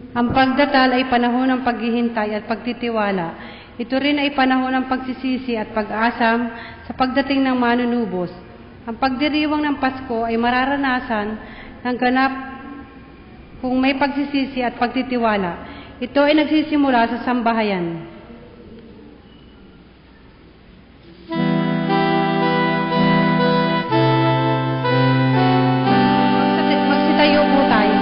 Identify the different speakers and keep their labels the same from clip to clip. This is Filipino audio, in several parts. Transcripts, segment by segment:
Speaker 1: Ang pagdatal ay panahon ng paghihintay at pagtitiwala. Ito rin ay panahon ng pagsisisi at pag-asam sa pagdating ng manunubos. Ang pagdiriwang ng Pasko ay mararanasan ng ganap kung may pagsisisi at pagtitiwala. Ito ay nagsisimula sa sambahayan. Magsitayo po tayo.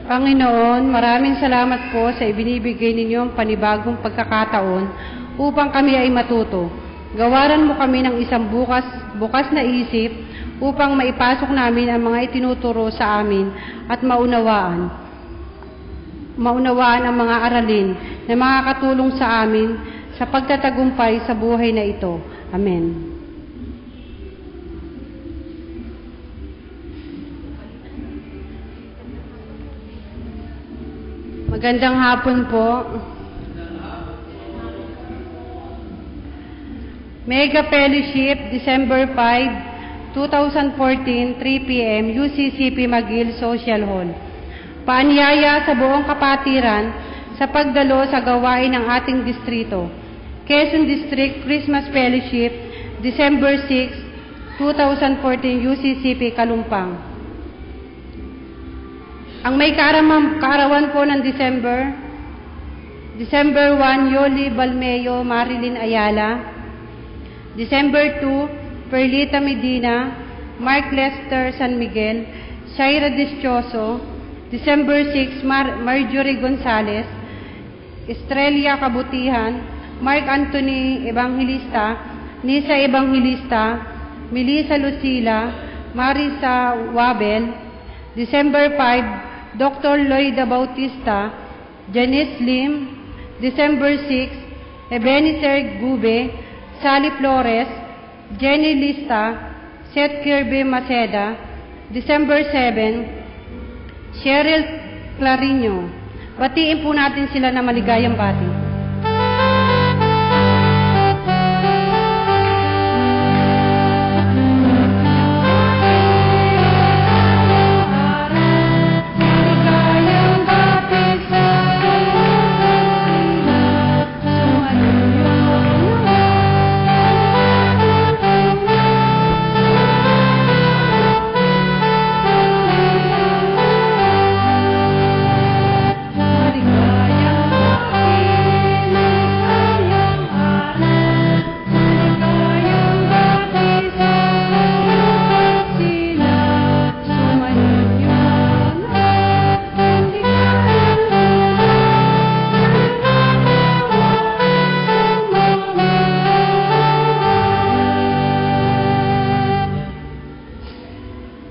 Speaker 1: Panginoon, maraming salamat po sa ibinibigay ninyong panibagong pagkakataon upang kami ay matuto. Gawaran mo kami ng isang bukas na isip upang maipasok namin ang mga itinuturo sa amin at maunawaan ang mga aralin na makakatulong sa amin sa pagtatagumpay sa buhay na ito. Amen. Magandang hapon po. Mega Fellowship, December 5, 2014, 3 p.m., UCCP Magil Social Hall. Paanyaya sa buong kapatiran sa pagdalo sa gawain ng ating distrito. Quezon District Christmas Fellowship, December 6, 2014, UCCP Kalumpang. Ang may kaarawan po ng December 1, Yoli Balmeo Marilyn Ayala. December 2, Perlita Medina. Mark Lester San Miguel, Shaira Deschioso, December 6, Marjorie Gonzales, Estrella Kabutihan, Mark Anthony Evangelista, Nisa Evangelista, Melissa Lucila, Marisa Wabel, December 5, Dr. Lloyda Bautista, Janice Lim, December 6, Ebenezer Gube, Sally Flores, Jenny Lista, Seth Kirby Maceda, December 7, Cheryl Clarino. Batiin po natin sila na maligayang bati.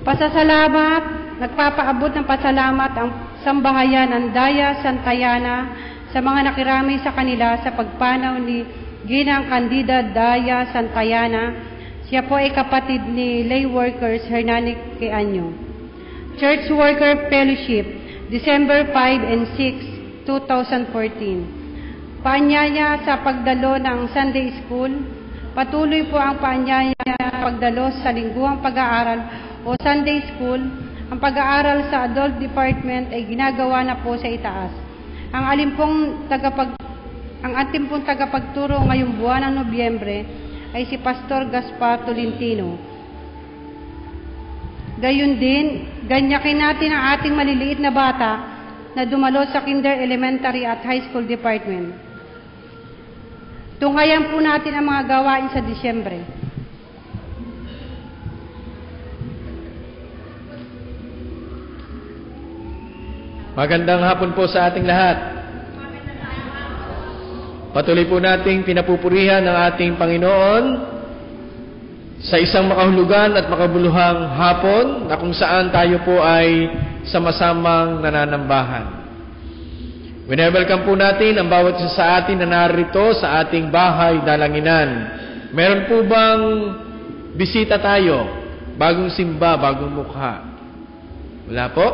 Speaker 1: Pasasalamat, nagpapaabot ng pasalamat ang sambahayan ng Daya Santayana sa mga nakirami sa kanila sa pagpanaw ni Ginang Candida Daya Santayana. Siya po ay kapatid ni Lay Workers Hernanic Keanyo. Church Worker Fellowship, December 5 and 6, 2014. Paanyaya sa pagdalo ng Sunday School. Patuloy po ang paanyaya sa pagdalo sa lingguhang pag-aaral o Sunday School. Ang pag-aaral sa Adult Department ay ginagawa na po sa itaas. Ang ating pong tagapagturo ngayong buwan ng Nobyembre ay si Pastor Gaspar Tolentino. Gayun din, ganyakin natin ang ating maliliit na bata na dumalo sa Kinder, Elementary at High School Department. Tunghayan po natin ang mga gawain sa Disyembre.
Speaker 2: Magandang hapon po sa ating lahat. Patuloy po nating pinapupurihan ng ating Panginoon sa isang makahulugan at makabuluhang hapon na kung saan tayo po ay sama-samang nananambahan. Wine-welcome po natin ang bawat isa sa atin na narito sa ating bahay dalanginan. Meron po bang bisita tayo? Bagong simba, bagong mukha? Wala po?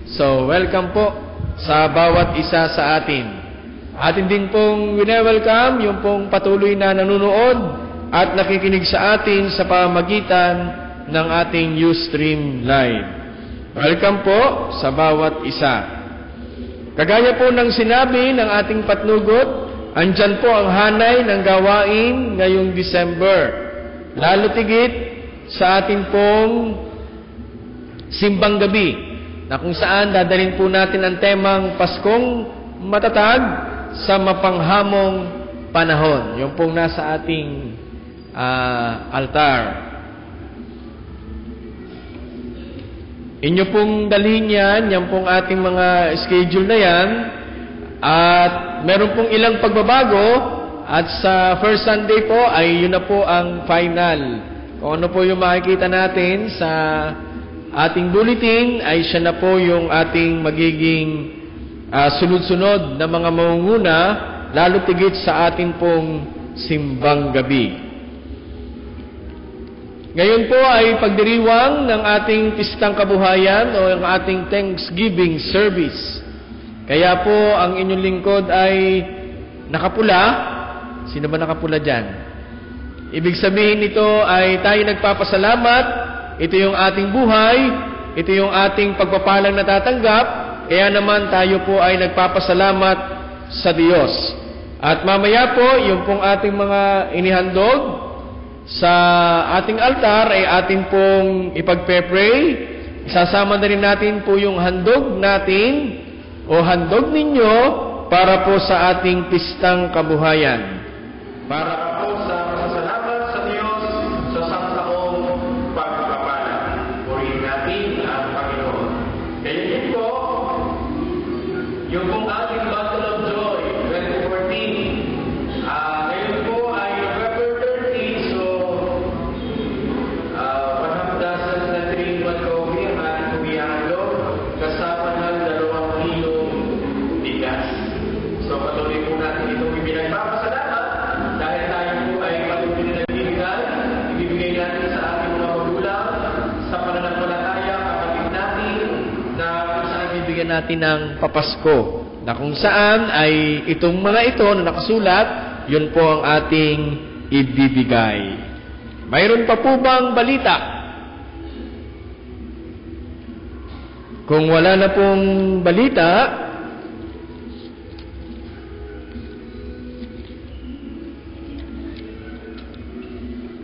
Speaker 2: So, welcome po sa bawat isa sa atin. Atin din pong wine-welcome yung pong patuloy na nanonood at nakikinig sa atin sa pamamagitan ng ating Ustream Live. Welcome po sa bawat isa. Kagaya po ng sinabi ng ating patnugot, andyan po ang hanay ng gawain ngayong December. Lalo tigit sa ating pong simbang gabi, na kung saan dadalhin po natin ang temang Paskong Matatag sa Mapanghamong Panahon. Yung pong nasa ating altar. Inyo pong dalhin yan pong ating mga schedule na yan. At meron pong ilang pagbabago. At sa first Sunday po ay yun na po ang final. Kung ano po yung makikita natin sa ating bulletin ay siya na po yung ating magiging sunod-sunod na mga mangunguna, lalo tigit sa ating pong simbang gabi. Ngayon po ay pagdiriwang ng ating pistang kabuhayan o ang ating Thanksgiving service. Kaya po ang inyong lingkod ay nakapula. Sino ba nakapula dyan? Ibig sabihin nito ay tayo nagpapasalamat. Ito yung ating buhay, ito yung ating pagpapalang natatanggap, kaya naman tayo po ay nagpapasalamat sa Diyos. At mamaya po, yung pong ating mga inihandog sa ating altar ay ating pong ipagpe-pray. Isasama na rin natin po yung handog natin o handog ninyo para po sa ating pistang kabuhayan. Para po sa pasasalamat sa Diyos sa sangtaong pag natin ng papasko, na kung saan ay itong mga ito na nakasulat, yun po ang ating ibibigay. Mayroon pa po bang balita? Kung wala na pong balita,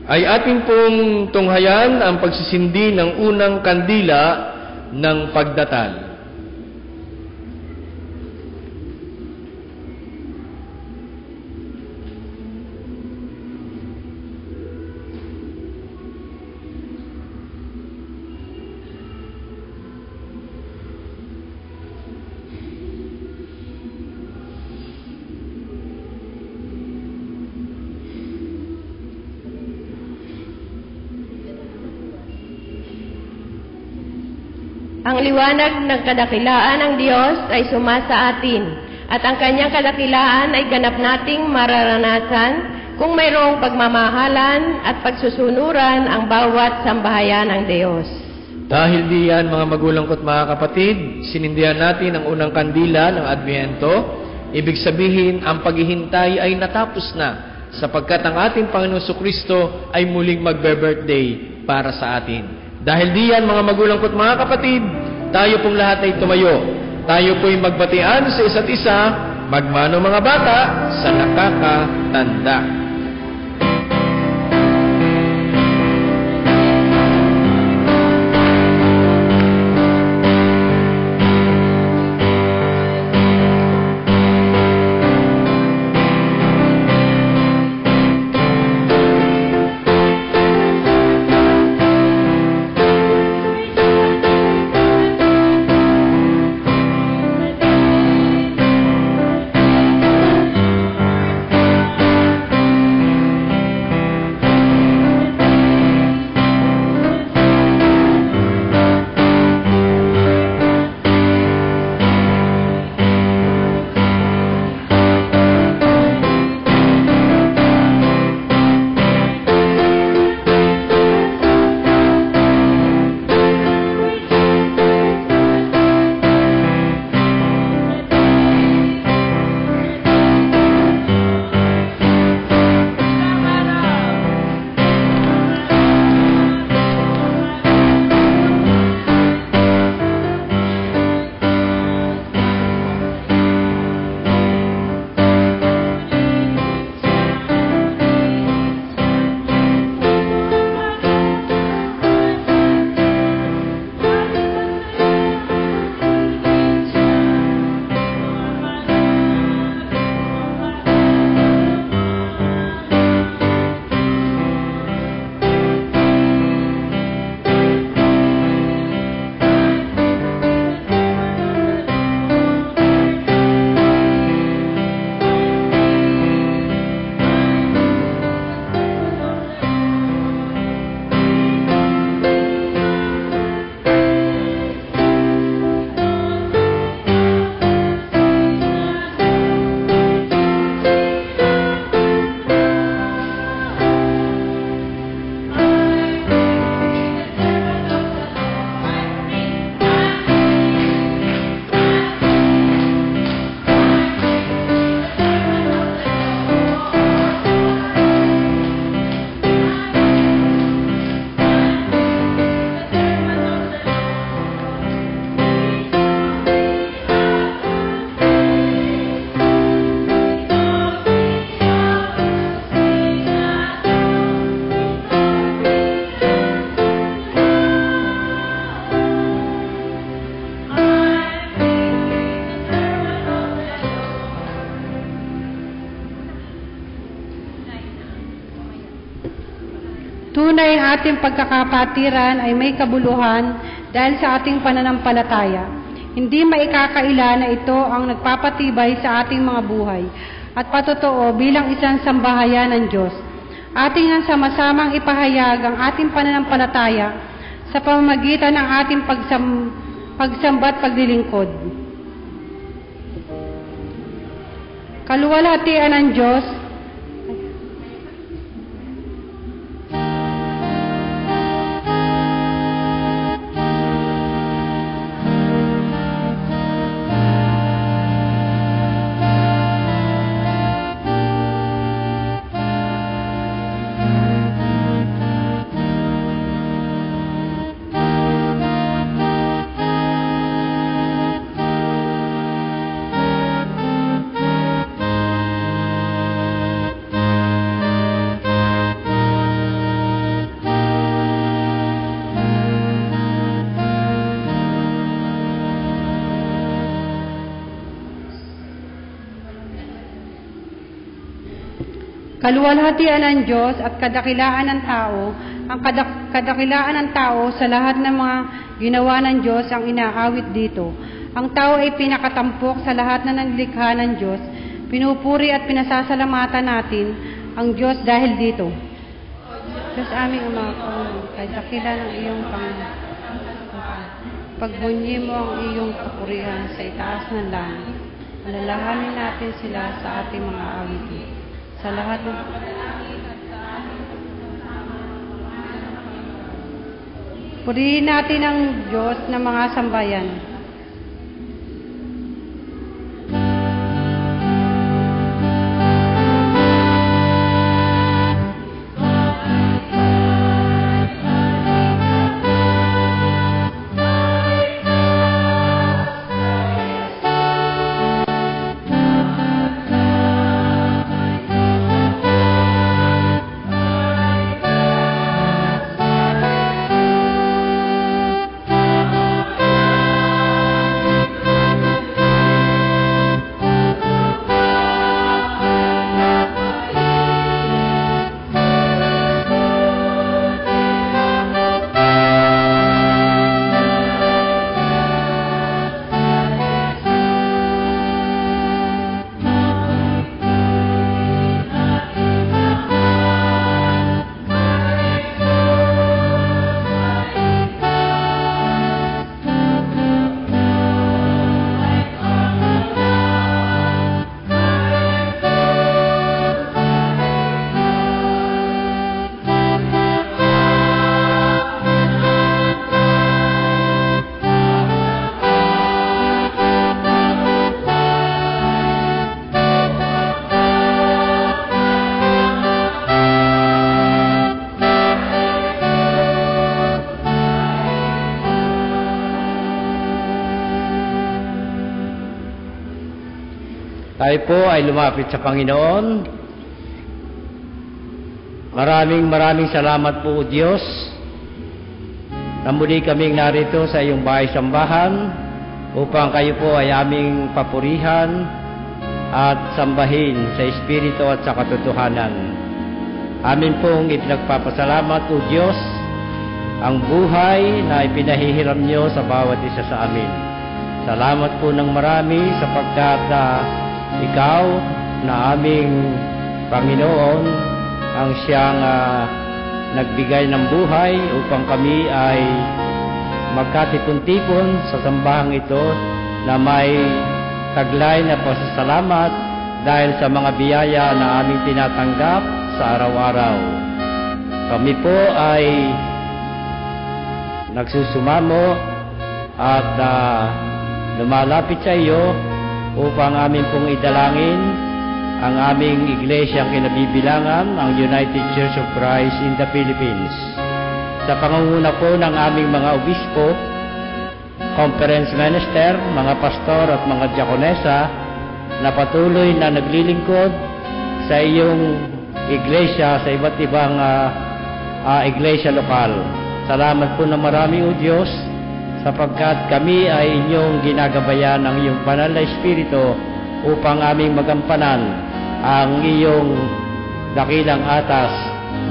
Speaker 2: ay ating pong tunghayan ang pagsisindi ng unang kandila ng pagdatal.
Speaker 3: Ang liwanag ng kadakilaan ng Diyos ay sumasa atin, at ang kanyang kadakilaan ay ganap nating mararanasan kung mayroong pagmamahalan at pagsusunuran ang bawat sambahayan ng Diyos.
Speaker 2: Dahil diyan, mga magulang ko't mga kapatid, sinindihan natin ang unang kandila ng Adbyento. Ibig sabihin, ang paghihintay ay natapos na, sapagkat ang ating Panginoong Jesucristo ay muling magbe-birthday para sa atin. Dahil diyan, mga magulang ko't mga kapatid, tayo pong lahat ay tumayo. Tayo po'y magbatian sa isa't isa, magmano mga bata sa nakakatanda.
Speaker 1: Tunay ang ating pagkakapatiran ay may kabuluhan dahil sa ating pananampalataya. Hindi maikakaila na ito ang nagpapatibay sa ating mga buhay at patotoo bilang isang sambahayan ng Diyos. Ating nang sama-samang ipahayag ang ating pananampalataya sa pamamagitan ng ating pagsamba at paglilingkod. Kaluwalhatian ng Diyos, kaluwalhatian ng Diyos at kadakilaan ng tao, ang kadakilaan ng tao sa lahat ng mga ginawa ng Diyos ang inaawit dito. Ang tao ay pinakatampok sa lahat na nilikha ng Diyos. Pinupuri at pinasasalamatan natin ang Diyos dahil dito. Diyos aming Ama, kadakila ng iyong pagbunyi mo ang iyong kapurihan sa itaas ng langit. Alalahanin natin sila sa ating mga awitin. Sa lahat ng purihin natin ang Diyos ng mga sambayan.
Speaker 4: Tayo po ay lumapit sa Panginoon. Maraming salamat po, Diyos, na muli kaming narito sa iyong bahay-sambahan upang kayo po ay aming papurihan at sambahin sa Espiritu at sa katotohanan. Amin pong ipinagpapasalamat, O Diyos, ang buhay na ipinahihiram niyo sa bawat isa sa amin. Salamat po ng marami sapagkat ikaw na aming Panginoon ang siyang nagbigay ng buhay upang kami ay magkatipon-tipon sa sambahang ito na may taglay na pasasalamat dahil sa mga biyaya na aming tinatanggap sa araw-araw. Kami po ay nagsusumamo at lumalapit sa iyo upang amin pong idalangin ang aming iglesyang kinabibilangan, ang United Church of Christ in the Philippines. Sa pangunguna po ng aming mga obispo, conference minister, mga pastor at mga diakonesa na patuloy na naglilingkod sa iyong iglesia, sa iba't ibang iglesia lokal. Salamat po na marami, O Diyos, sapagkat kami ay inyong ginagabayan ng iyong banal na Espiritu upang aming magampanan ang iyong dakilang atas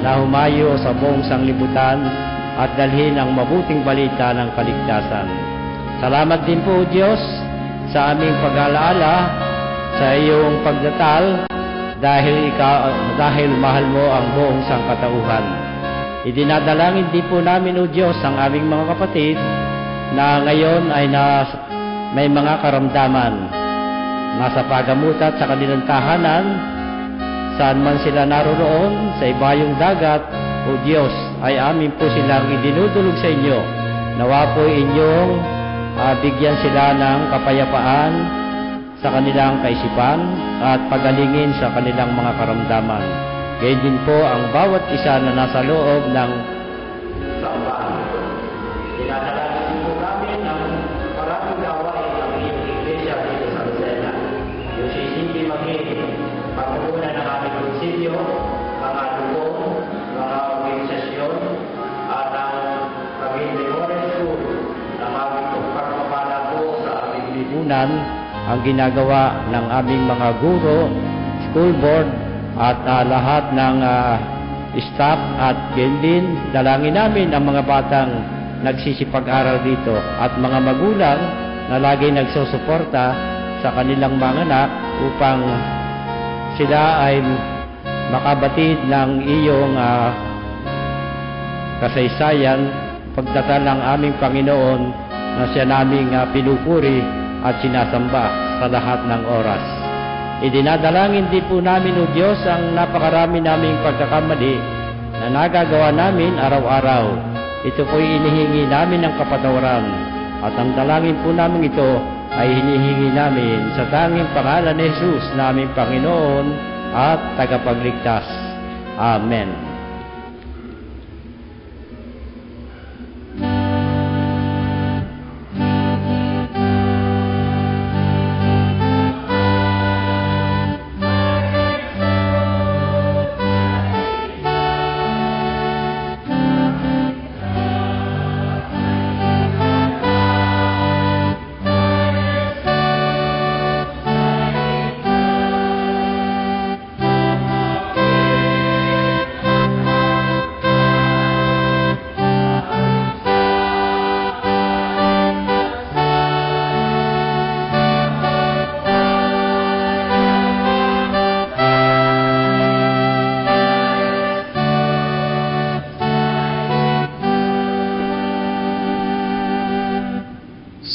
Speaker 4: na humayo sa buong sanglibutan at dalhin ang mabuting balita ng kaligtasan. Salamat din po, O Diyos, sa aming pag-alaala sa iyong pagdatal dahil mahal mo ang buong sangkatauhan. Idinadalangin din po namin, O Diyos, ang aming mga kapatid na ngayon ay may mga karamdaman, nasa pagamutat sa kanilang tahanan, saan man sila naroroon, sa ibayong dagat. O Diyos, ay amin po silang idinudulog sa inyo. Nawa po inyong bigyan sila ng kapayapaan sa kanilang kaisipan at pagalingin sa kanilang mga karamdaman. Gayon din po ang bawat isa na nasa loob ng sambahan. Dinadalangin po namin ang maraming gawain ng iyong iglesia dito sa Lucena. Yung UCCP magiging pagkukunan ng aming konsilyo, mga lubong, mga organisasyon, at ang Camille Memorial School na aming pagpapala po sa aming lipunan, ang ginagawa ng aming mga guro, school board, at lahat ng staff at din dalangin namin ang mga batang nagsisipag-aral dito at mga magulang na lagi nagsusuporta sa kanilang mga anak upang sila ay makabatid ng iyong kasaysayan, pagdatal ng aming Panginoon na siya naming pinupuri at sinasamba sa lahat ng oras. Idinadalangin din po namin, O Diyos, ang napakarami naming pagkakamali na nagagawa namin araw-araw. Ito po'y inihingi namin ng kapatawaran at ang dalangin po namin ito ay hinihingi namin sa tanging pangalan ni Jesus na aming Panginoon at tagapagligtas. Amen.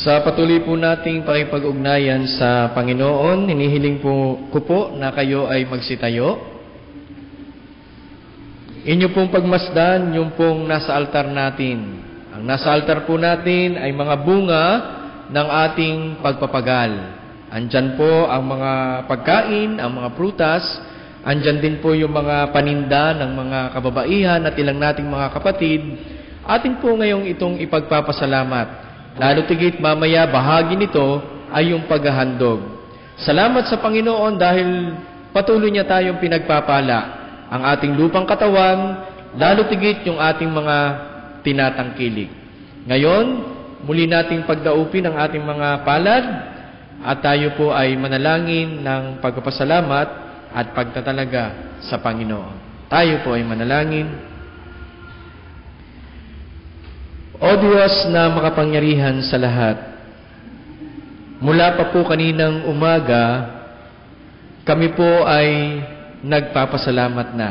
Speaker 2: Sa patuloy po nating pakipag-ugnayan sa Panginoon, hinihiling ko po na kayo ay magsitayo. Inyo pong pagmasdan yung pong nasa altar natin. Ang nasa altar po natin ay mga bunga ng ating pagpapagal. Andyan po ang mga pagkain, ang mga prutas. Andyan din po yung mga paninda ng mga kababaihan at ilang nating mga kapatid. Atin po ngayong itong ipagpapasalamat. Lalo tigit mamaya, bahagi nito ay yung paghahandog. Salamat sa Panginoon dahil patuloy niya tayong pinagpapala. Ang ating lupang katawan, lalo tigit yung ating mga tinatangkilik. Ngayon, muli nating pagdaupin ang ating mga palad at tayo po ay manalangin ng pagpapasalamat at pagtatalaga sa Panginoon. Tayo po ay manalangin. O Diyos na makapangyarihan sa lahat, mula pa po kaninang umaga, kami po ay nagpapasalamat na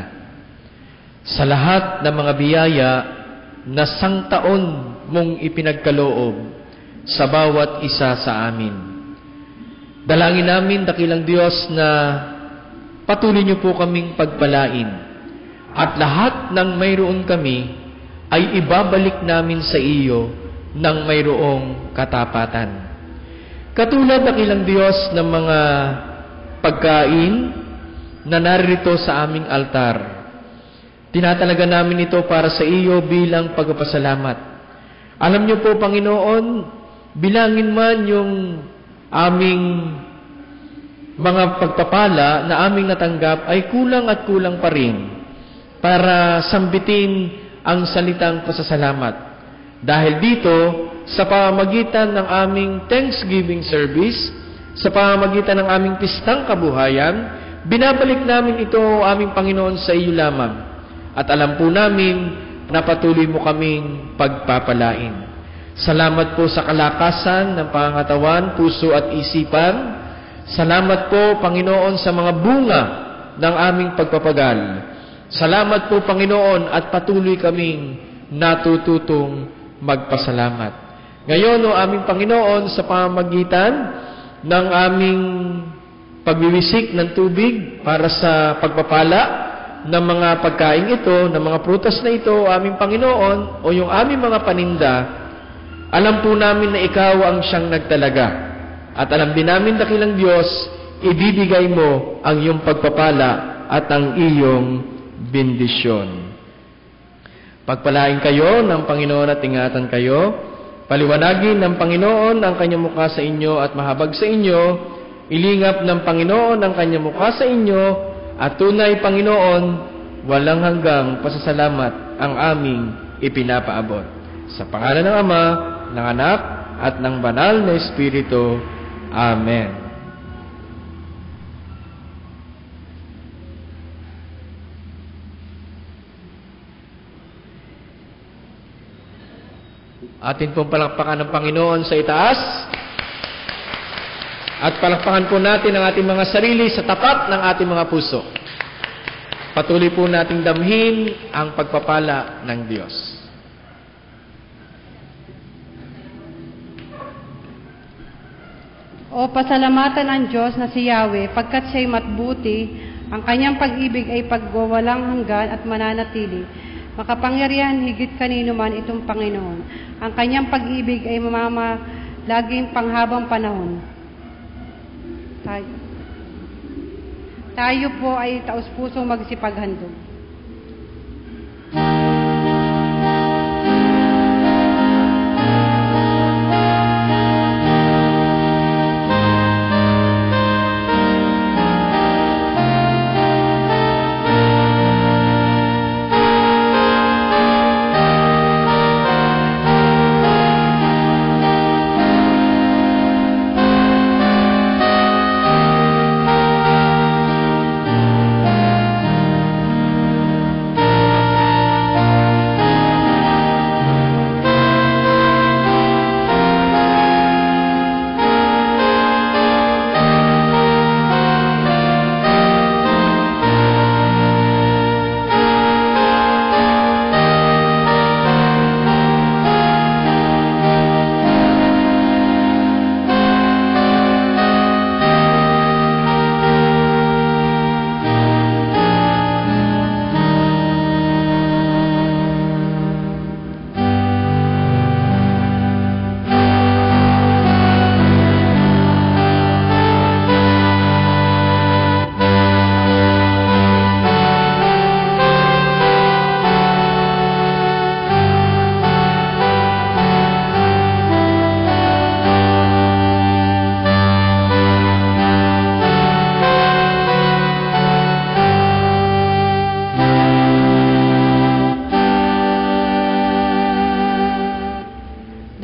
Speaker 2: sa lahat ng mga biyaya na sangtaon mong ipinagkaloob sa bawat isa sa amin. Dalangin namin, dakilang Diyos, na patuloy niyo po kaming pagpalain at lahat ng mayroon kami ay ibabalik namin sa iyo ng mayroong katapatan. Katulad ng ilang Diyos ng mga pagkain na naririto sa aming altar. Tinatalaga namin ito para sa iyo bilang pagpapasalamat. Alam niyo po, Panginoon, bilangin man yung aming mga pagpapala na aming natanggap ay kulang at kulang pa rin para sambitin ang salitang pasasalamat. Dahil dito, sa pamamagitan ng aming Thanksgiving service, sa pamamagitan ng aming pistang kabuhayan, binabalik namin ito, aming Panginoon, sa iyo lamang. At alam po namin na patuloy mo kaming pagpapalain. Salamat po sa kalakasan ng pangangatawan, puso at isipan. Salamat po, Panginoon, sa mga bunga ng aming pagpapagal. Salamat po, Panginoon, at patuloy kaming natututong magpasalamat. Ngayon, o aming Panginoon, sa pamamagitan ng aming pagwiwisik ng tubig para sa pagpapala ng mga pagkain ito, ng mga prutas na ito, aming Panginoon, o yung aming mga paninda, alam po namin na ikaw ang siyang nagtalaga. At alam din namin, dakilang Diyos, ibibigay mo ang iyong pagpapala at ang iyong bendisyon. Pagpalain kayo ng Panginoon at ingatan kayo. Paliwanagin ng Panginoon ang kanyang mukha sa inyo at mahabag sa inyo. Ilingap ng Panginoon ang kanyang mukha sa inyo at tunay, Panginoon, walang hanggang pasasalamat ang aming ipinapaabot. Sa pangalan ng Ama, ng Anak, at ng Banal na Espiritu. Amen. Atin pong palakpakan ng Panginoon sa itaas. At palakpakan po natin ang ating mga sarili sa tapat ng ating mga puso. Patuloy po nating damhin ang pagpapala ng Diyos.
Speaker 1: O pasalamatan ang Diyos na si Yahweh, pagkat siya'y matbuti, ang kanyang pag-ibig ay pagwawalang hanggan at mananatili. Makapangyarihan higit kanino man itong Panginoon. Ang kanyang pag-ibig ay laging panghabang panahon. Tayo po ay taus-pusong magsipaghandog.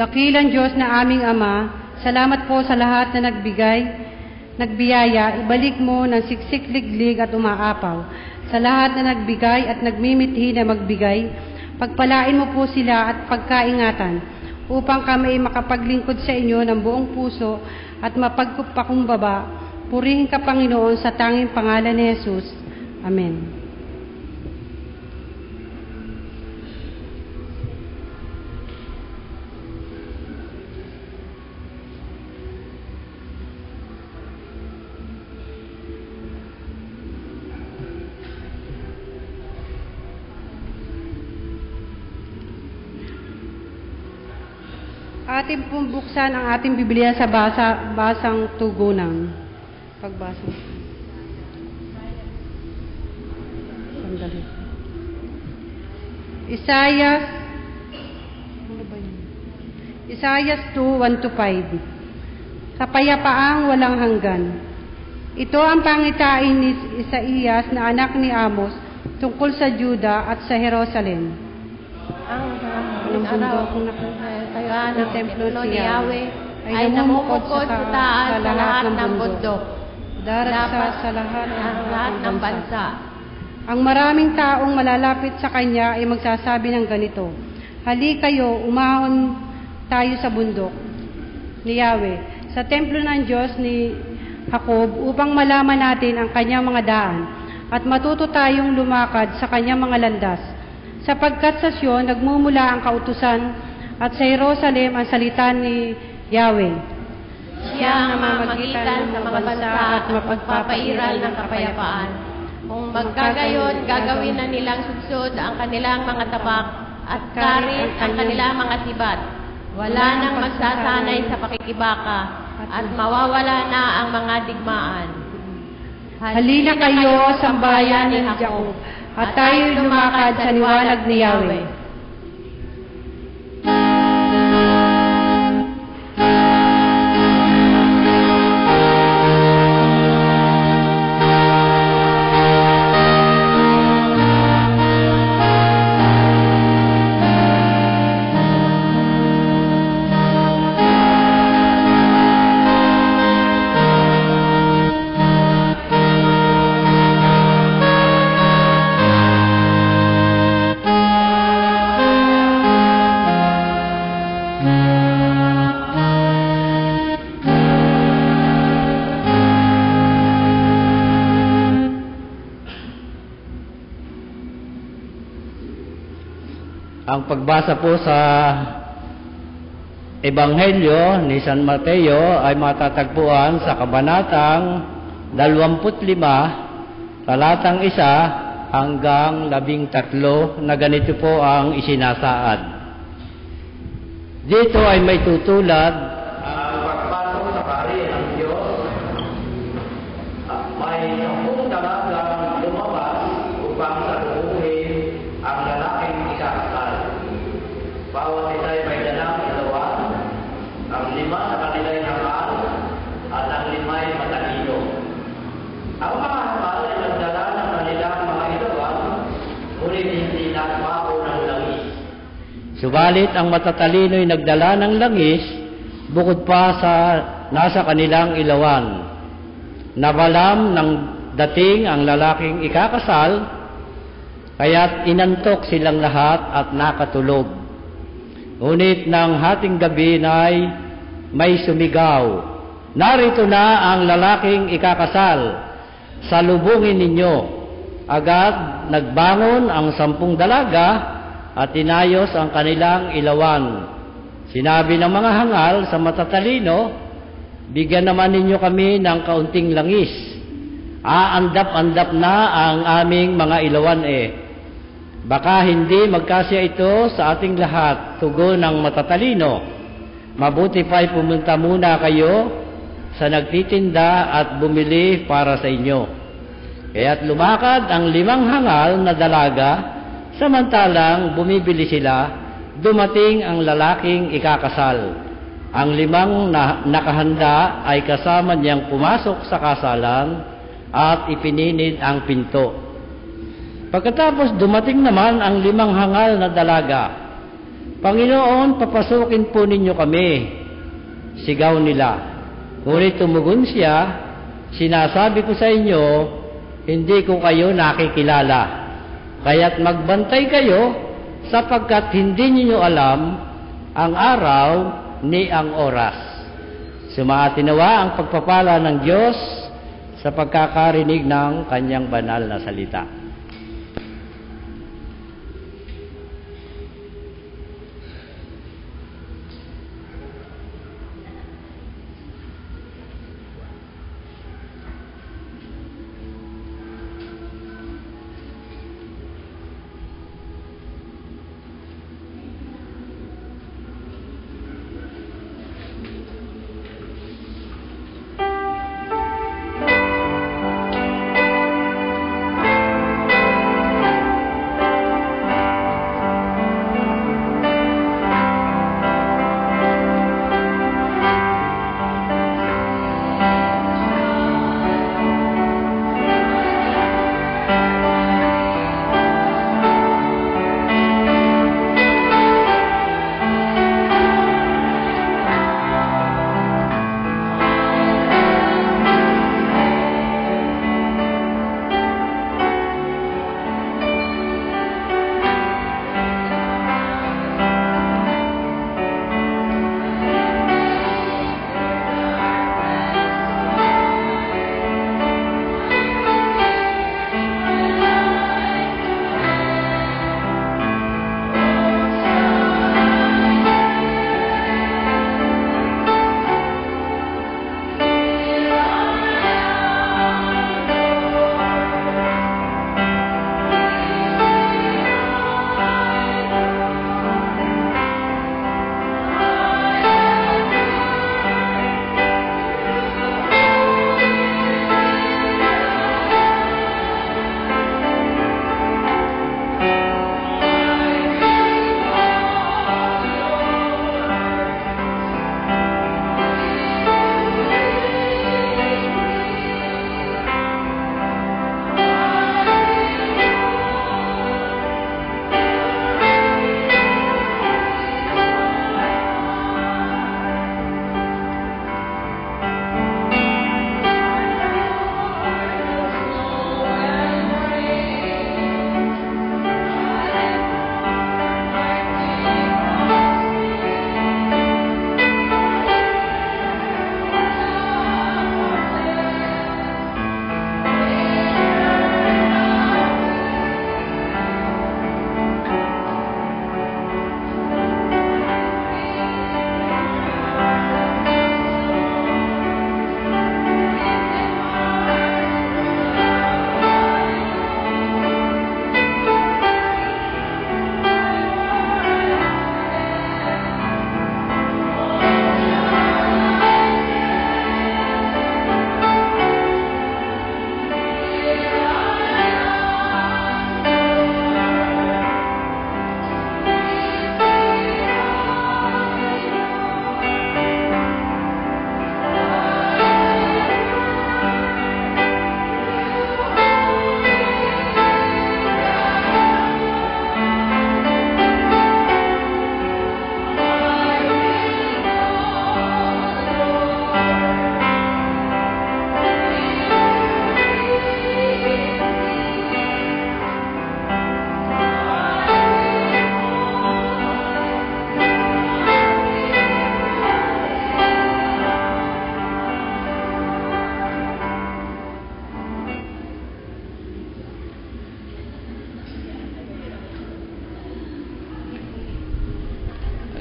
Speaker 1: Dakilang Diyos na aming Ama, salamat po sa lahat na nagbiyaya, ibalik mo ng siksik, liglig at umaapaw. Sa lahat na nagbigay at nagmimithi na magbigay, pagpalain mo po sila at pagkaingatan, upang kami makapaglingkod sa inyo ng buong puso at mapagpakumbaba. Purihin ka, Panginoon, sa tanging pangalan ni Jesus. Amen. Ating pong buksan ang ating Biblia sa basang tugunan. Pagbasa. Sandali. Isaiah 2:1-5. Kapayapaang walang hanggan. Ito ang pangitain ni Isaias na anak ni Amos tungkol sa Juda at sa Jerusalem. Ang bundok
Speaker 3: ng templo ni Yahweh ay namumukod sa taas sa lahat ng bundok.
Speaker 1: Dapat sa lahat
Speaker 3: ng bansa.
Speaker 1: Ang maraming taong malalapit sa kanya ay magsasabi ng ganito, "Hali kayo, umahon tayo sa bundok ni Yahweh, sa templo ng Diyos ni Jacob, upang malaman natin ang kanyang mga daan at matuto tayong lumakad sa kanyang mga landas. Sapagkat sa Sion nagmumula ang kautusan at sa Jerusalem ang salita ni Yahweh.
Speaker 3: Siya ang mamamagitan sa mga bansa at mapagpapairal ng kapayapaan. Kung magkagayon, gagawin na nilang sugsod ang kanilang mga tapak at karit ang kanilang mga tibat. Wala nang magsasanay sa pakikibaka at mawawala na ang mga digmaan.
Speaker 1: Halina kayo sa bayan ng Jacob at tayo'y lumakad sa liwanag ni Yahweh.
Speaker 4: Ang pagbasa po sa Ebanghelyo ni San Mateo ay matatagpuan sa kabanatang 25, talatang 1 hanggang 13 na ganito po ang isinasaad. Dito ay may tutulad ang pagpasok sa kaharian ng Diyos. May 10 dalagang lumabas upang salubuhin ang lalaking ikakasal. Bawat isa ay may dalang ilawan. Ang 5 sa kanila ay hangal at ang 5 ay matalino. Ang mga hangal ay nagdala ng kanilang mga ilawan, ngunit hindi nakmao ng langis. Subalit ang matatalino ay nagdala ng langis bukod pa sa nasa kanilang ilawan. Nabalam ng dating ang lalaking ikakasal, kaya't inantok silang lahat at nakatulog. Ngunit ng hating gabi ay may sumigaw, "Narito na ang lalaking ikakasal, salubungin ninyo." Agad nagbangon ang 10 dalaga at inayos ang kanilang ilawan. Sinabi ng mga hangal sa matatalino, "Bigyan naman ninyo kami ng kaunting langis. Aandap-andap na ang aming mga ilawan eh. Baka hindi magkasya ito sa ating lahat." Tugon ng matatalino, "Mabuti pa'y pumunta muna kayo sa nagtitinda at bumili para sa inyo." Kaya't lumakad ang 5 hangal na dalaga, samantalang bumibili sila. Dumating ang lalaking ikakasal. Ang 5 nakahanda ay kasama niyang pumasok sa kasalan at ipininid ang pinto. Pagkatapos dumating naman ang 5 hangal na dalaga. "Panginoon, papasukin po ninyo kami," sigaw nila. Ngunit tumugon siya, "Sinasabi ko sa inyo, hindi ko kayo nakikilala. Kaya't magbantay kayo, sapagkat hindi ninyo alam ang araw ni ang oras." Sumaatin nawa ang pagpapala ng Diyos sa pagkakarinig ng kanyang banal na salita.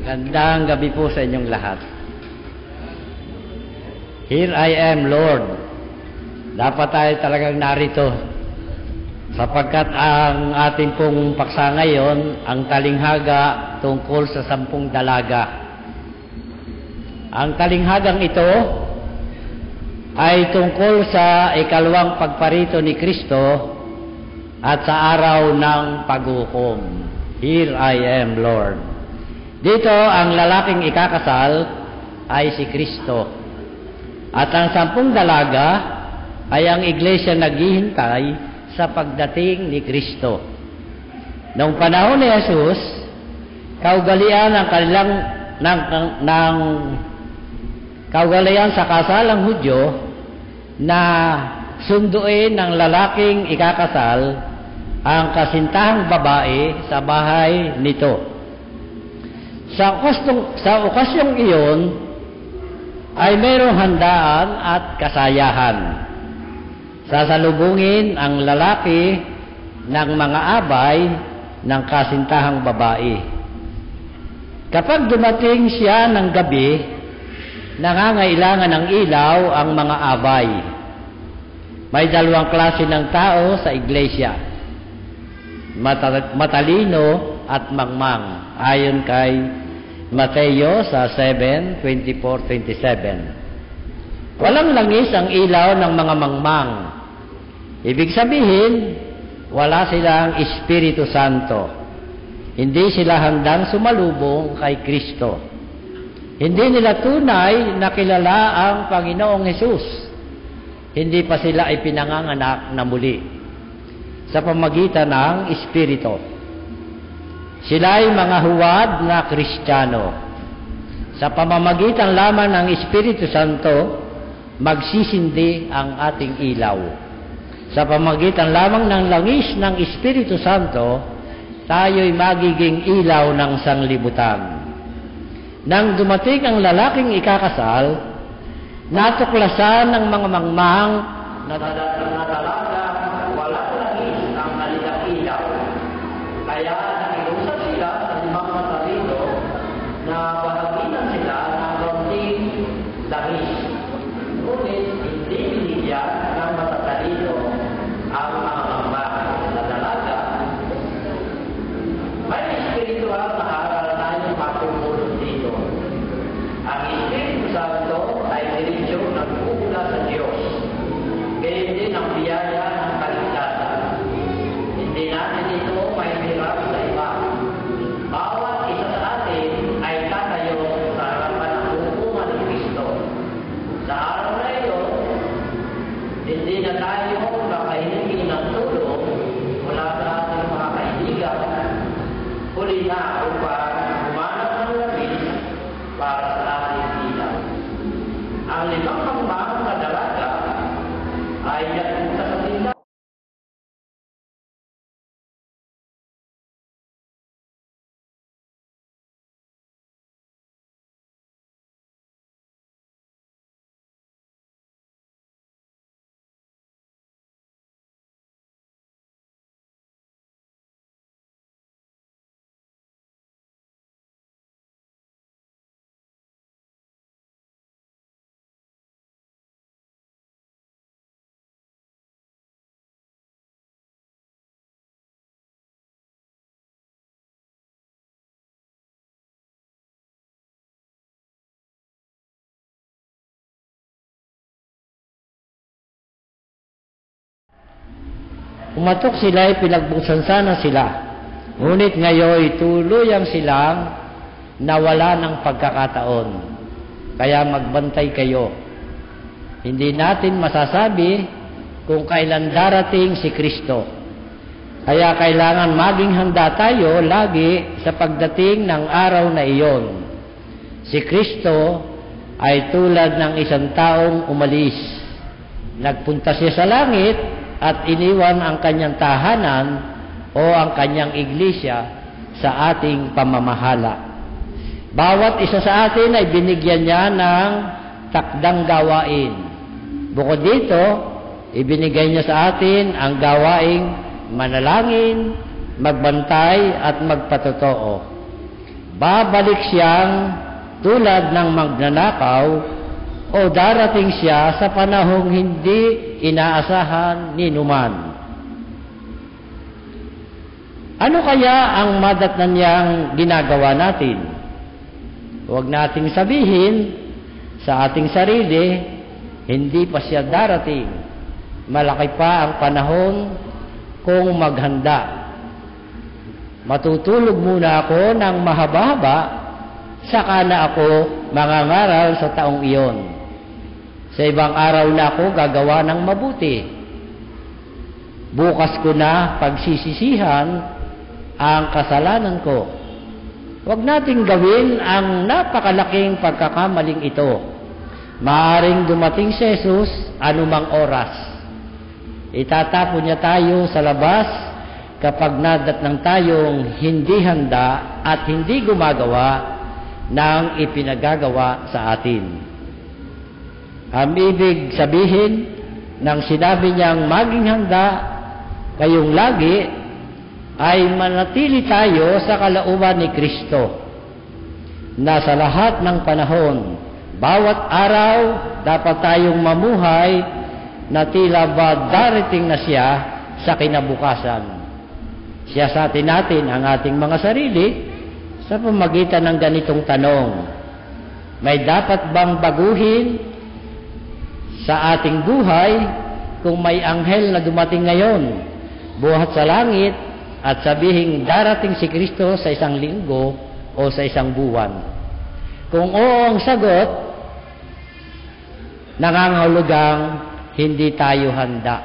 Speaker 4: Magandang gabi po sa inyong lahat. Here I am, Lord. Dapat tayo talagang narito sapagkat ang ating pong paksa ngayon, ang talinghaga tungkol sa 10 dalaga. Ang talinghagang ito ay tungkol sa ikalawang pagparito ni Kristo at sa araw ng paghukom. Here I am, Lord. Dito, ang lalaking ikakasal ay si Kristo. At ang 10 dalaga ay ang iglesia naghihintay sa pagdating ni Kristo. Noong panahon ni Jesus, kaugalian ng kanilang kaugalian sa kasalang Hudyo na sunduin ng lalaking ikakasal ang kasintahang babae sa bahay nito. Sa okasyong iyon ay mayroong handaan at kasayahan. Sasalubungin ang lalaki ng mga abay ng kasintahang babae. Kapag dumating siya ng gabi, nangangailangan ng ilaw ang mga abay. May 2 klase ng tao sa iglesia. Matalino at mangmang, ayon kay Mateo sa 7:24-27. Walang langis ang ilaw ng mga mangmang. Ibig sabihin, wala silang Espiritu Santo. Hindi sila handang sumalubong kay Kristo. Hindi nila tunay na kilala ang Panginoong Hesus. Hindi pa sila ay pinanganganak na muli sa pamagitan ng Espiritu. Sila ay mga huwad na Kristiyano. Sa pamamagitan lamang ng Espiritu Santo, magsisindi ang ating ilaw. Sa pamamagitan lamang ng langis ng Espiritu Santo, tayo'y magiging ilaw ng sanglibutan. Nang dumating ang lalaking ikakasal, natuklasan ng mga mangmang na dalaga wala langis ang kanilang ilaw. Kaya nakiusap sila sa 5 matalino na bahaginan sila ng kaunting langis. Ngunit hindi binigyan ng matatalino ang mga mangmang na dalaga. May espiritual na aral tayong mapupulot dito. Ang Espiritu Santo ay diretsyo nagmumula sa Diyos. Gayon din ang biyaya ng kaligtasan. Hindi natin ito may hirap sa iba. Bawat isa sa atin ay tatayo sa harapan ng hukuman ni Kristo. Sa araw na ito, hindi na tayo makahingi ng tulong mula sa ating mga kaibigan. Huli na upang humanap ng labis para sa ating ilaw. Ang 5 mangmang na dalaga ay nagpunta sa tindahan. Pumatok sila ay pinagbuksan sana sila. Ngunit ngayon tuluyang silang nawala ng pagkakataon. Kaya magbantay kayo. Hindi natin masasabi kung kailan darating si Kristo. Kaya kailangan maging handa tayo lagi sa pagdating ng araw na iyon. Si Kristo ay tulad ng isang taong umalis. Nagpunta siya sa langit at iniwan ang kanyang tahanan o ang kanyang iglesia sa ating pamamahala. Bawat isa sa atin ay binigyan niya ng takdang gawain. Bukod dito, ibinigay niya sa atin ang gawaing manalangin, magbantay at magpatotoo. babalik siyang tulad ng magnanakaw o darating siya sa panahong hindi inaasahan ni numan. Ano kaya ang madatnan niyang ginagawa natin? Huwag nating sabihin sa ating sarili, hindi pa siya darating. Malaki pa ang panahon kung maghanda. Matutulog muna ako ng mahaba-haba, saka na ako mangangaral sa taong iyon. Sa ibang araw na ako gagawa ng mabuti. Bukas ko na pagsisisihan ang kasalanan ko. Huwag nating gawin ang napakalaking pagkakamaling ito. Maaring dumating si Jesus anumang oras. Itatapon niya tayo sa labas kapag nadatnang tayong hindi handa at hindi gumagawa ng ipinagagawa sa atin. Ang ibig sabihin ng sinabi niyang maging handa kayong lagi ay manatili tayo sa kalooban ni Kristo na sa lahat ng panahon, bawat araw dapat tayong mamuhay na tila ba darating na siya sa kinabukasan. Siya sa natin ang ating mga sarili sa pamagitan ng ganitong tanong. May dapat bang baguhin sa ating buhay kung may anghel na dumating ngayon, buhat sa langit, at sabihing darating si Kristo sa isang linggo o sa isang buwan? Kung oo ang sagot, nangangahulugang hindi tayo handa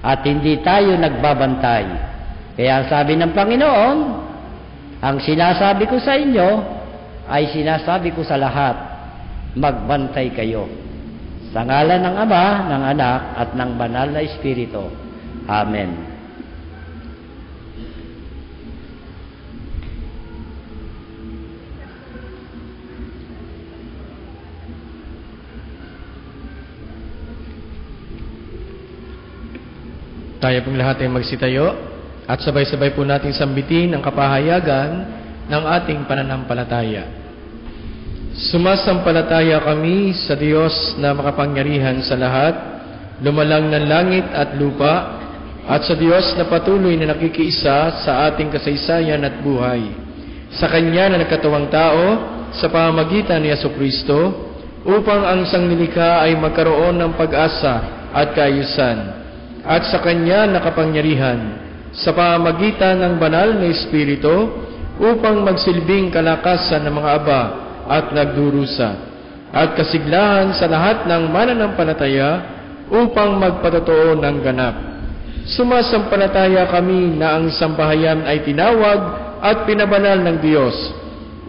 Speaker 4: at hindi tayo nagbabantay. Kaya sabi ng Panginoon, ang sinasabi ko sa inyo ay sinasabi ko sa lahat, magbantay kayo. Sa ngalan ng Ama, ng Anak, at ng Banal na Espiritu. Amen.
Speaker 2: Tayo pong lahat ay magsitayo at sabay-sabay po nating sambitin ang kapahayagan ng ating pananampalataya. Sumasampalataya kami sa Diyos na makapangyarihan sa lahat, lumalang ng langit at lupa, at sa Diyos na patuloy na nakikiisa sa ating kasaysayan at buhay. Sa Kanya na nagkatawang tao sa pamamagitan ni Jesucristo, upang ang sangnilikha ay magkaroon ng pag-asa at kaayusan, at sa Kanya nakapangyarihan sa pamamagitan ng banal na Espiritu upang magsilbing kalakasan ng mga aba at nagdurusa at kasiglahan sa lahat ng mananampalataya upang magpatotoo ng ganap. Sumasampalataya kami na ang sambahayan ay tinawag at pinabanal ng Diyos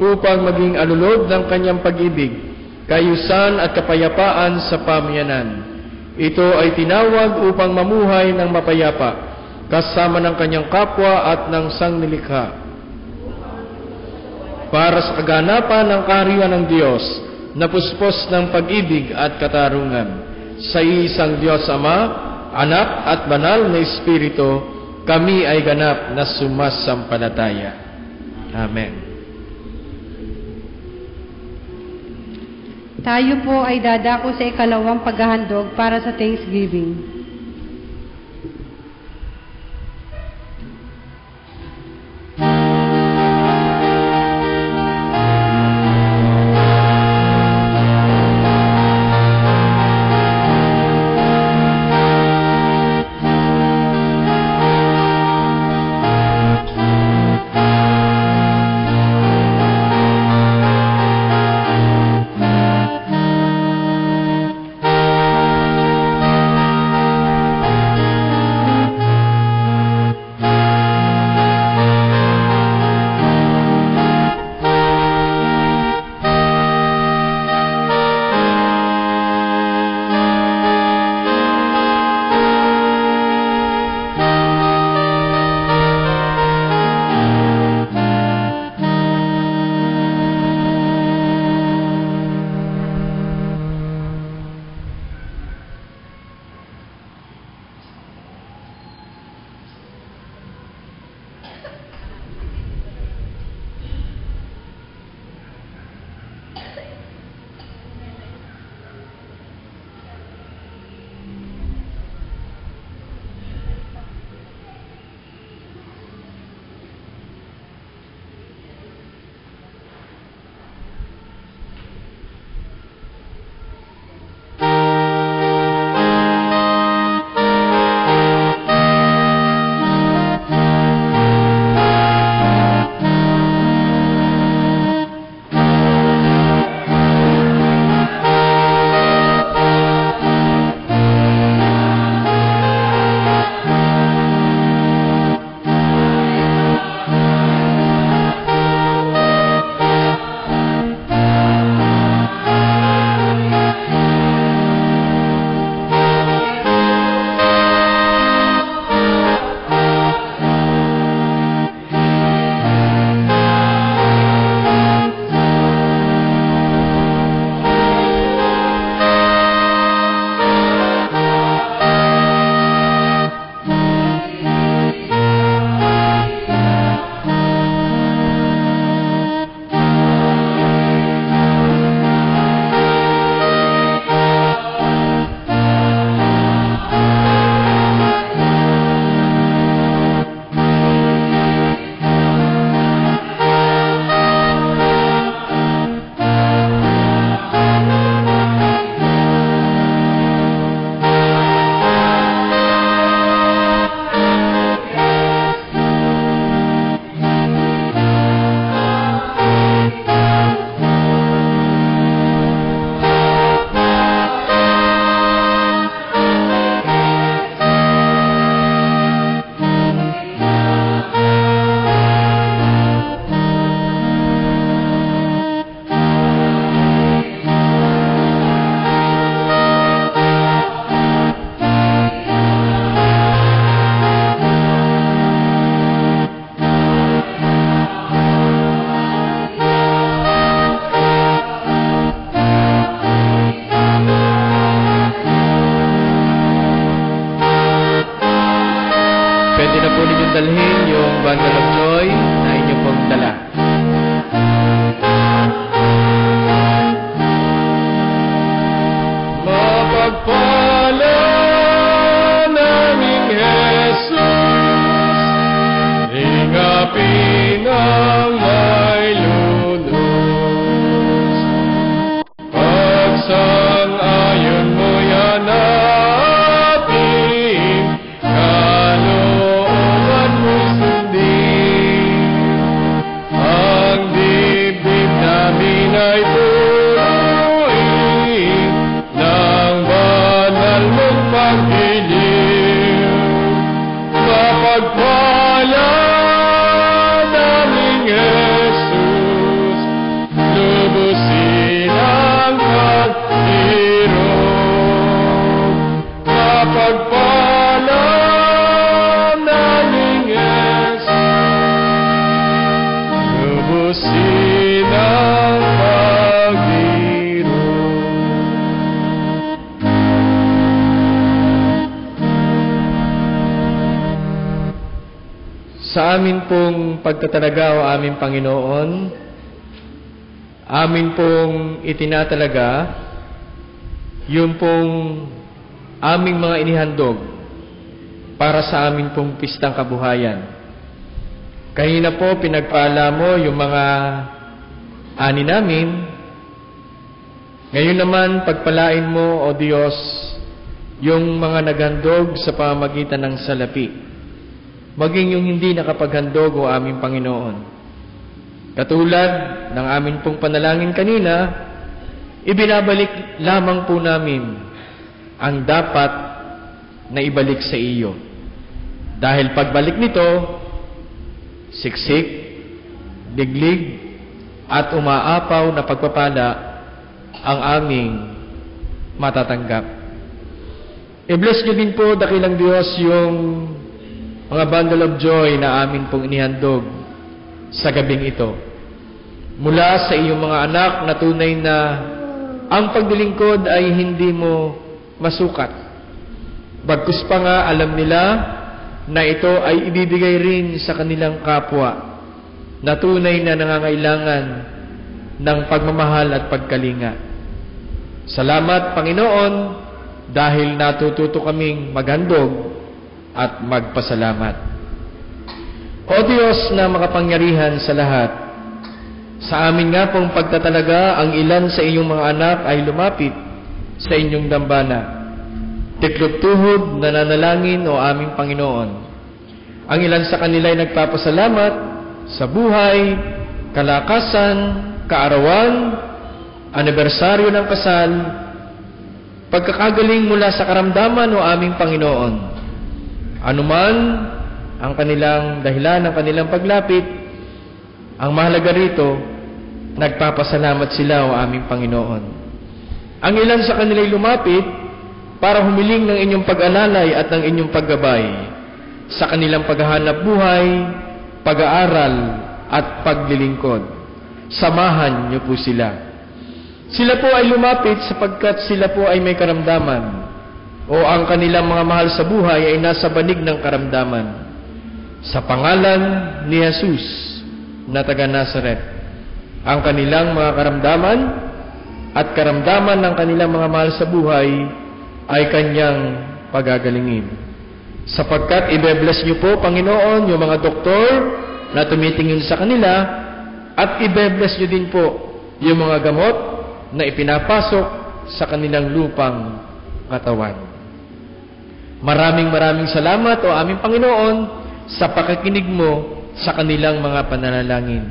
Speaker 2: upang maging alulod ng Kanyang pag-ibig, kaayusan at kapayapaan sa pamayanan. Ito ay tinawag upang mamuhay ng mapayapa kasama ng kanyang kapwa at ng sangnilikha, para sa kaganapan ng kaharian ng Diyos na puspos ng pag-ibig at katarungan, sa isang Diyos Ama, Anak at Banal na Espiritu, kami ay ganap na sumasampalataya. Amen.
Speaker 1: Tayo po ay dadako sa ikalawang paghahandog para sa Thanksgiving.
Speaker 2: ninyong dalhin yung bundle of joy na inyong pong dala. Mapagpala naming Jesus, ingapin ang may lunos. Pagsang-ayon mo'y hanapin, kalooban mo'y sundin. Ang dibdib namin ay puruin ng banal mong paghiliw. Mapagpala naming Jesus, lubusin ang pag-irong. Mapagpala naming Jesus, lubusin ang pag-irong. Sa amin pong pagtatalaga o aming Panginoon, amin pong itinatalaga yung pong aming mga inihandog para sa amin pong pistang kabuhayan. Kanina po pinagpala mo yung mga ani namin. Ngayon naman pagpalain mo, O Diyos, yung mga naghandog sa pamamagitan ng salapi. Maging yung hindi nakapaghandog, O aming Panginoon. Katulad ng amin pong panalangin kanina, ibinabalik lamang po namin ang dapat na ibalik sa iyo. Dahil pagbalik nito, siksik, diglig, at umaapaw na pagpapala ang aming matatanggap. I-bless niyo din po, dakilang Diyos, yung mga bundle of joy na amin pong inihandog sa gabing ito. Mula sa iyong mga anak na tunay na ang pagdilingkod ay hindi mo masukat. Bagkus pa nga alam nila na ito ay ibibigay rin sa kanilang kapwa na tunay na nangangailangan ng pagmamahal at pagkalinga. Salamat, Panginoon, dahil natututo kaming maghandog at magpasalamat. O Diyos na makapangyarihan sa lahat, sa amin nga pong pagtatalaga, ang ilan sa iyong mga anak ay lumapit sa inyong dambana. Tiklop tuhod, nananalangin, O aming Panginoon. Ang ilan sa kanila ay nagpapasalamat sa buhay, kalakasan, kaarawan, anibersaryo ng kasal, pagkakagaling mula sa karamdaman, O aming Panginoon. Anuman ang kanilang dahilan ng kanilang paglapit, ang mahalaga rito, nagpapasalamat sila, O aming Panginoon. Ang ilan sa kanila'y lumapit para humiling ng inyong pag-alalay at ng inyong paggabay sa kanilang paghahanap buhay, pag-aaral at paglilingkod. Samahan niyo po sila. Sila po ay lumapit sapagkat sila po ay may karamdaman, o ang kanilang mga mahal sa buhay ay nasa banig ng karamdaman. Sa pangalan ni Jesus na taga Nazaret, ang kanilang mga karamdaman at karamdaman ng kanilang mga mahal sa buhay ay kanyang pagagalingin. Sapagkat ibe-bless niyo po, Panginoon, yung mga doktor na tumitingin sa kanila, at ibe-bless niyo din po yung mga gamot na ipinapasok sa kanilang lupang katawan. Maraming salamat, O aming Panginoon, sa pakikinig mo sa kanilang mga pananalangin.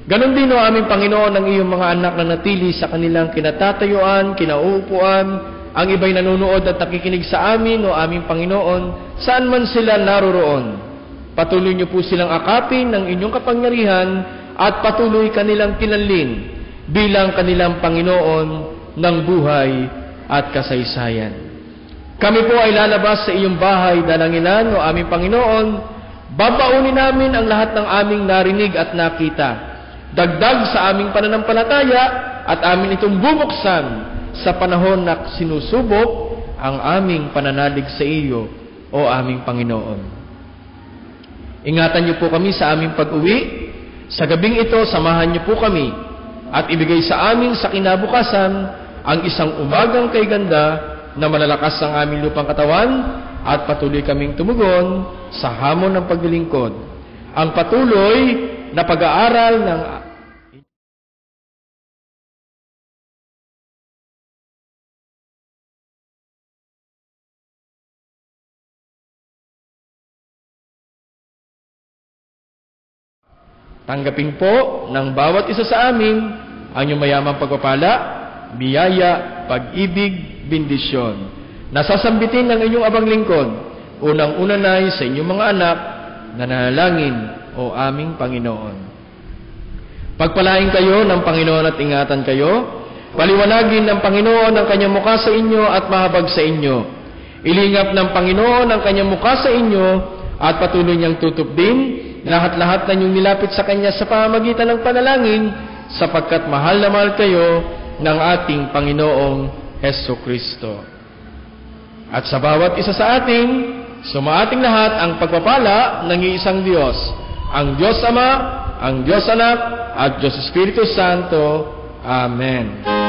Speaker 2: Ganon din, O aming Panginoon, ang iyong mga anak na natili sa kanilang kinatatayuan, kinauupuan, ang iba'y nanonood at nakikinig sa amin, O aming Panginoon, saan man sila naroroon. Patuloy niyo po silang akapin ng inyong kapangyarihan at patuloy kanilang kinalin bilang kanilang Panginoon ng buhay at kasaysayan. Kami po ay lalabas sa iyong bahay, dalanginan, O aming Panginoon. Babaunin namin ang lahat ng aming narinig at nakita. Dagdag sa aming pananampalataya at amin itong bubuksan sa panahon na sinusubok ang aming pananalig sa iyo, O aming Panginoon. Ingatan niyo po kami sa aming pag-uwi. Sa gabing ito, samahan niyo po kami at ibigay sa amin sa kinabukasan ang isang umagang kay ganda na malalakas ang aming lupang katawan at patuloy kaming tumugon sa hamon ng paglilingkod. Ang patuloy na pag-aaral ng tanggapin po ng bawat isa sa amin ang iyong mayamang pagpapala, biyaya, pag-ibig, bendisyon. Nasasambitin ng inyong abang lingkod, unang-una na sa inyong mga anak, na nanalangin, o aming Panginoon. Pagpalain kayo ng Panginoon at ingatan kayo, paliwanagin ng Panginoon ang kanyang mukha sa inyo at mahabag sa inyo. Ilingap ng Panginoon ang kanyang mukha sa inyo at patuloy niyang tutupdin lahat-lahat na inyong nilapit sa Kanya sa pamamagitan ng panalangin, sapagkat mahal na mahal kayo ng ating Panginoong Hesukristo. At sa bawat isa sa atin, sumaating lahat ang pagpapala ng iisang Diyos, ang Diyos Ama, ang Diyos Anak, at Diyos Espiritu Santo. Amen.